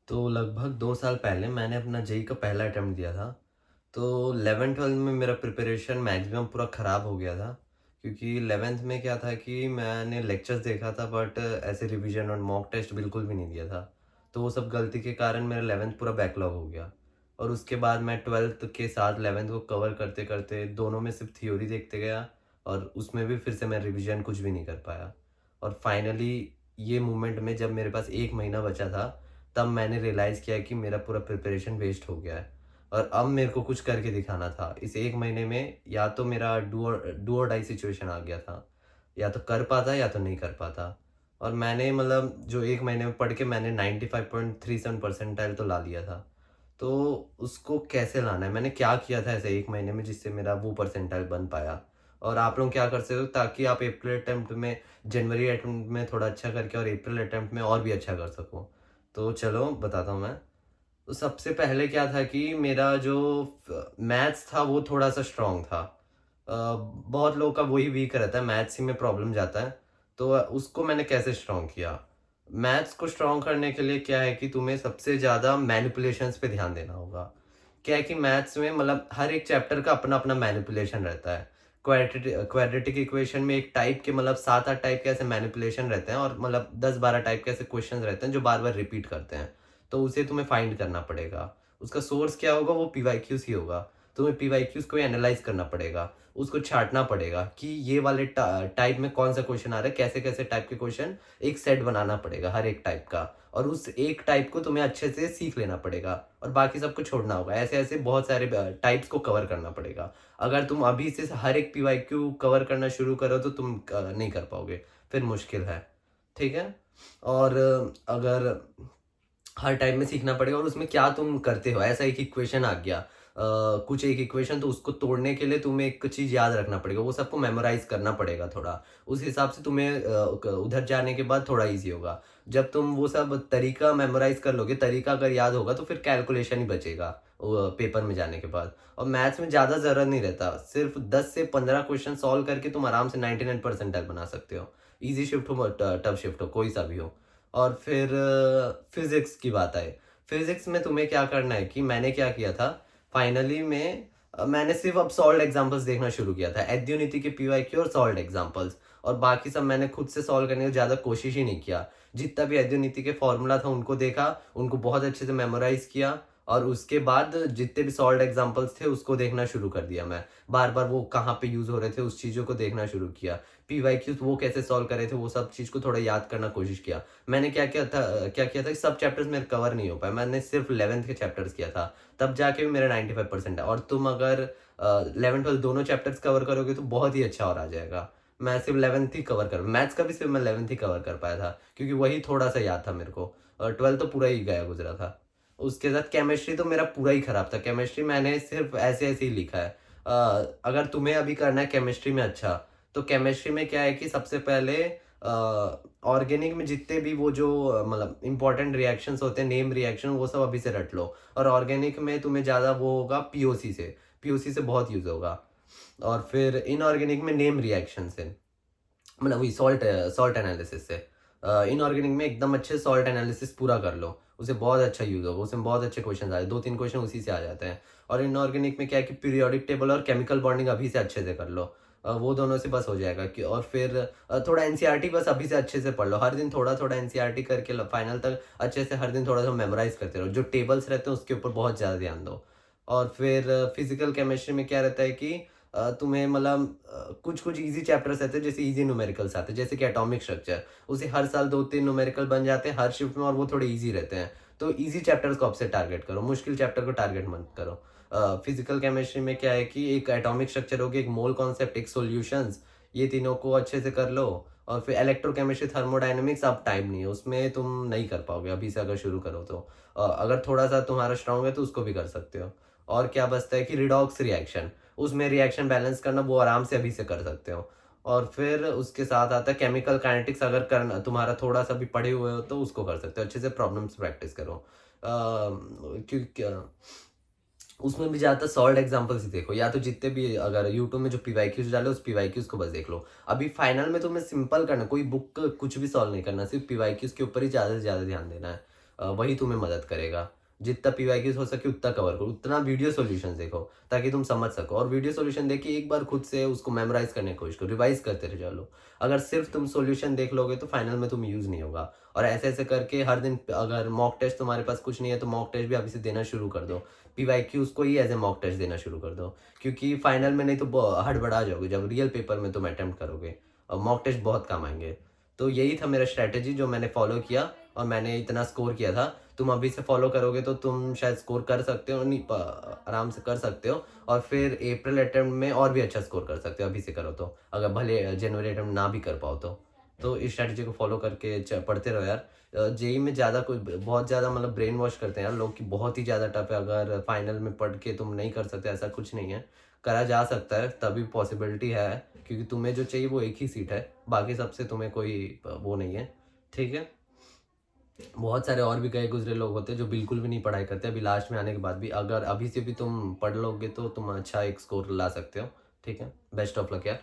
तो लगभग 2 साल पहले मैंने अपना जेईई का पहला अटेम्प्ट दिया था। तो 11th-12th में मेरा प्रिपरेशन मैक्सिमम पूरा ख़राब हो गया था। क्योंकि 11th में क्या था कि मैंने लेक्चर्स देखा था बट ऐसे रिवीजन और मॉक टेस्ट बिल्कुल भी नहीं दिया था। तो वो सब गलती के कारण मेरा 11th पूरा बैकलॉग हो गया। और उसके बाद मैं 12th के साथ 11th को कवर करते-करते दोनों में सिर्फ़ थ्योरी देखते गया और उसमें भी फिर से मैं रिवीजन कुछ भी नहीं कर पाया। और फाइनली ये मोमेंट में जब मेरे पास 1 महीना बचा था, तब मैंने रियलाइज़ किया कि मेरा पूरा प्रिपरेशन वेस्ट हो गया है और अब मेरे को कुछ करके दिखाना था। इस 1 महीने में या तो मेरा डू और डाई सिचुएशन आ गया था। या तो कर पाता या तो नहीं कर पाता। और मैंने मतलब जो 1 महीने में पढ़ के मैंने 95.37 परसेंटाइल तो ला लिया था। तो उसको कैसे लाना है? मैंने क्या किया था ऐसे 1 महीने में जिससे मेरा वो परसेंटाइल बन पाया? और आप लोग क्या कर सकते हो ताकि आप अप्रैल अटेम्प्ट में जनवरी अटेम्प्ट में थोड़ा अच्छा करके और अप्रैल अटेम्प्ट में और भी अच्छा कर सको? तो चलो बताता हूँ मैं। तो सबसे पहले क्या था कि मेरा जो मैथ्स था वो थोड़ा-सा स्ट्रॉन्ग था। बहुत लोगों का वही वीक रहता है, मैथ्स ही में प्रॉब्लम जाता है। तो उसको मैंने कैसे स्ट्रॉन्ग किया? मैथ्स को स्ट्रॉन्ग करने के लिए क्या है कि तुम्हें सबसे ज़्यादा मैनिपुलेशंस पे ध्यान देना होगा। क्या है कि मैथ्स में मतलब हर एक चैप्टर का अपना-अपना मैनिपुलेशन रहता है। क्वाड्रेटिक इक्वेशन में एक टाइप के मतलब 7-8 टाइप के ऐसे मैनिपुलेशन रहते हैं और मतलब 10-12 टाइप के ऐसे क्वेश्चन्स रहते हैं जो बार-बार रिपीट करते हैं। तो उसे तुम्हें फाइंड करना पड़ेगा। उसका सोर्स क्या होगा? वो पीवाईक्यूज़ ही होगा। तुम्हें पीवाईक्यूज़ को एनालाइज़ करना पड़ेगा। उसको छाँटना पड़ेगा कि ये वाले टाइप में कौन-सा क्वेश्चन आ रहा है, कैसे-कैसे टाइप के क्वेश्चन, एक सेट बनाना पड़ेगा हर एक टाइप का और उस एक टाइप को तुम्हें अच्छे से सीख लेना पड़ेगा और बाकी सबको छोड़ना होगा। ऐसे-ऐसे बहुत सारे टाइप्स को कवर करना पड़ेगा। अगर तुम अभी से हर एक पीवाईक्यू कवर करना शुरू करो तो तुम नहीं कर पाओगे, फिर मुश्किल है। ठीक है? और अगर हर टाइप में सीखना पड़ेगा और उसमें क्या तुम करते हो, ऐसा एक इक्वेशन आ गया। कुछ एक इक्वेशन तो उसको तोड़ने के लिए तुम्हें एक चीज़ याद रखना पड़ेगा, वो सबको मेमोराइज़ करना पड़ेगा थोड़ा। उस हिसाब से तुम्हें उधर जाने के बाद थोड़ा ईज़ी होगा। जब तुम वो सब तरीका मेमोराइज़ कर लोगे, तरीका अगर याद होगा तो फिर कैलकुलेशन ही बचेगा पेपर में जाने के बाद। और मैथ्स में ज़्यादा ज़रूरत नहीं रहता, सिर्फ़ 10 से 15 क्वेश्चन सॉल्व करके तुम आराम से 99 परसेंटाइल बना सकते हो। ईज़ी शिफ्ट हो टफ शिफ्ट हो, कोई सा भी हो। और फिर फिज़िक्स की बात आए। फिज़िक्स में तुम्हें क्या करना है कि मैंने क्या किया था, फाइनली में मैंने सिर्फ़ अब सॉल्व्ड एग्ज़ाम्पल्स देखना शुरू किया था। एद्युनिटी के पीवाईक्यू और सॉल्व्ड एग्ज़ाम्पल्स और बाकी सब मैंने खुद से सॉल्व करने की ज़्यादा कोशिश ही नहीं किया। जितना भी एद्युनिटी के फ़ॉर्मूला था उनको देखा, उनको बहुत अच्छे से मेमोराइज़ किया और उसके बाद जितने भी सॉल्व्ड एग्ज़ाम्पल्स थे उसको देखना शुरू कर दिया मैं। बार-बार वो कहाँ पे यूज़ हो रहे थे उस चीज़ों को देखना शुरू किया। पीवाईक्यूज़ वो कैसे सॉल्व कर रहे थे वो सब चीज़ को थोड़ा याद करना कोशिश किया। मैंने क्या किया था कि सब चैप्टर्स मेरे कवर नहीं हो पाए। मैंने सिर्फ़ 11th के चैप्टर्स किया था। तब जाके भी मेरा 95% है और तुम अगर 11th-12th दोनों चैप्टर्स कवर करोगे तो बहुत ही अच्छा और आ जाएगा। मैं सिर्फ़ 11th ही कवर कर मैथ्स का भी सिर्फ़ मैं 11th ही कवर कर पाया था क्योंकि वही थोड़ा-सा याद था मेरे को और 12th तो पूरा ही गया गुज़रा था। उसके साथ केमिस्ट्री तो मेरा पूरा ही ख़राब था। केमिस्ट्री मैंने सिर्फ़ ऐसे-ऐसे ही लिखा है। अगर तुम्हें अभी करना है केमिस्ट्री में अच्छा, तो केमिस्ट्री में क्या है कि सबसे पहले ऑर्गेनिक में जितने भी वो जो मतलब इम्पोर्टेंट रिएक्शंस होते हैं, नेम रिएक्शन वो सब अभी से रट लो और ऑर्गेनिक में तुम्हें ज़्यादा वो होगा पीओसी से, पीओसी से बहुत यूज़ होगा और फिर इनऑर्गेनिक में नेम रिएक्शन से। मतलब वही सॉल्ट एनालिसिस से। इनऑर्गेनिक में एकदम अच्छे सॉल्ट एनालिसिस पूरा कर लो, उसे बहुत अच्छा यूज़ होगा, उसमें बहुत अच्छे क्वेश्चन्स आए, 2-3 क्वेश्चन उसी से आ जाते हैं। और इनऑर्गेनिक में क्या है कि पीरियोडिक टेबल और केमिकल बॉन्डिंग अभी से अच्छे से कर लो। वो दोनों से बस हो जाएगा कि और फिर थोड़ा एनसीईआरटी बस अभी से अच्छे से पढ़ लो। हर दिन थोड़ा-थोड़ा एनसीईआरटी करके फाइनल तक अच्छे से हर दिन थोड़ा-थोड़ा मेमोराइज़ करते रहो। जो टेबल्स रहते हैं उसके ऊपर बहुत ज़्यादा ध्यान दो। और फिर फिज़िकल केमिस्ट्री में क्या रहता है कि तुम्हें मतलब कुछ-कुछ ईज़ी चैप्टर्स रहते हैं जैसे ईज़ी न्यूमेरिकल्स आते हैं, जैसे कि एटॉमिक स्ट्रक्चर, उसे हर साल 2-3 न्यूमेरिकल बन जाते हैं हर शिफ्ट में और वो थोड़े ईज़ी रहते हैं। तो ईज़ी चैप्टर्स को अब से टारगेट करो, मुश्किल चैप्टर को टारगेट मत करो। फिज़िकल केमिस्ट्री में क्या है कि एक एटॉमिक स्ट्रक्चर हो गया, एक मोल कॉन्सेप्ट, एक सॉल्यूशंस, ये तीनों को अच्छे से कर लो और फिर इलेक्ट्रोकेमिस्ट्री, थर्मोडायनामिक्स अब टाइम नहीं है, उसमें तुम नहीं कर पाओगे अभी से अगर शुरू करो तो। अगर थोड़ा-सा तुम्हारा स्ट्रॉन्ग है तो उसको भी कर सकते हो। और क्या बचता है कि रिडॉक्स रिएक्शन, उसमें रिएक्शन बैलेंस करना वो आराम से अभी से कर सकते हो। और फिर उसके साथ आता है केमिकल काइनेटिक्स, अगर करना तुम्हारा थोड़ा-सा भी पढ़े हुए हो तो उसको कर सकते हो। अच्छे से प्रॉब्लम्स प्रैक्टिस करो। क्योंकि उसमें भी ज़्यादातर सॉल्व्ड एग्ज़ाम्पल्स ही देखो या तो जितने भी अगर यूट्यूब में जो पीवाईक्यूज़ डाले उस पीवाईक्यूज़ को बस देख लो। अभी फाइनल में तुम्हें सिंपल करना है, कोई बुक कुछ भी सॉल्व नहीं करना, सिर्फ़ पीवाईक्यूज़ के ऊपर ही ज़्यादा से ज़्यादा ध्यान देना है। वही तुम्हें मदद करेगा। जितना पीवाईक्यूज़ हो सके उतना कवर करो, उतना वीडियो सॉल्यूशंस देखो ताकि तुम समझ सको, और वीडियो सॉल्यूशन देख के एक बार खुद से उसको मेमोराइज़ करने की कोशिश करो, रिवाइज़ करते रह चलो। अगर सिर्फ़ तुम सॉल्यूशन देख लोगे तो फाइनल में तुम यूज़ नहीं होगा। और ऐसे-ऐसे करके हर दिन अगर मॉक टेस्ट तुम्हारे पास कुछ नहीं है तो मॉक टेस्ट भी अभी से देना शुरू कर दो। पीवाईक्यूज़ को ही एज़ ए मॉक टेस्ट देना शुरू कर दो। क्योंकि फाइनल में नहीं तो हड़बड़ा जाओगे जब रियल पेपर में तुम अटेम्प्ट करोगे। मॉक टेस्ट बहुत काम आएँगे। तो यही था मेरा स्ट्रैटेजी जो मैंने फ़ॉलो किया और मैंने इतना स्कोर किया था। तुम अभी से फ़ॉलो करोगे तो तुम शायद स्कोर कर सकते हो, नहीं आराम से कर सकते हो, और फिर अप्रैल अटेम्प्ट में और भी अच्छा स्कोर कर सकते हो अभी से करो तो, अगर भले जनवरी अटेम्प्ट ना भी कर पाओ तो। तो इस स्ट्रैटेजी को फ़ॉलो करके पढ़ते रहो यार। जेईई में ज़्यादा कोई बहुत ज़्यादा मतलब ब्रेन वॉश करते हैं यार लोग कि बहुत ही ज़्यादा टफ है, अगर फाइनल में पढ़ के तुम नहीं कर सकते, ऐसा कुछ नहीं है। करा जा सकता है, तभी पॉसिबिलिटी है, क्योंकि तुम्हें जो चाहिए वो एक ही सीट है, बाकी सबसे तुम्हें कोई वो नहीं है, ठीक है? बहुत सारे और भी गए गुज़रे लोग होते हैं जो बिल्कुल भी नहीं पढ़ाई करते, अभी लास्ट में आने के बाद भी। अगर अभी से भी तुम पढ़ लोगे तो तुम अच्छा एक स्कोर ला सकते हो, ठीक है? बेस्ट ऑफ लक यार।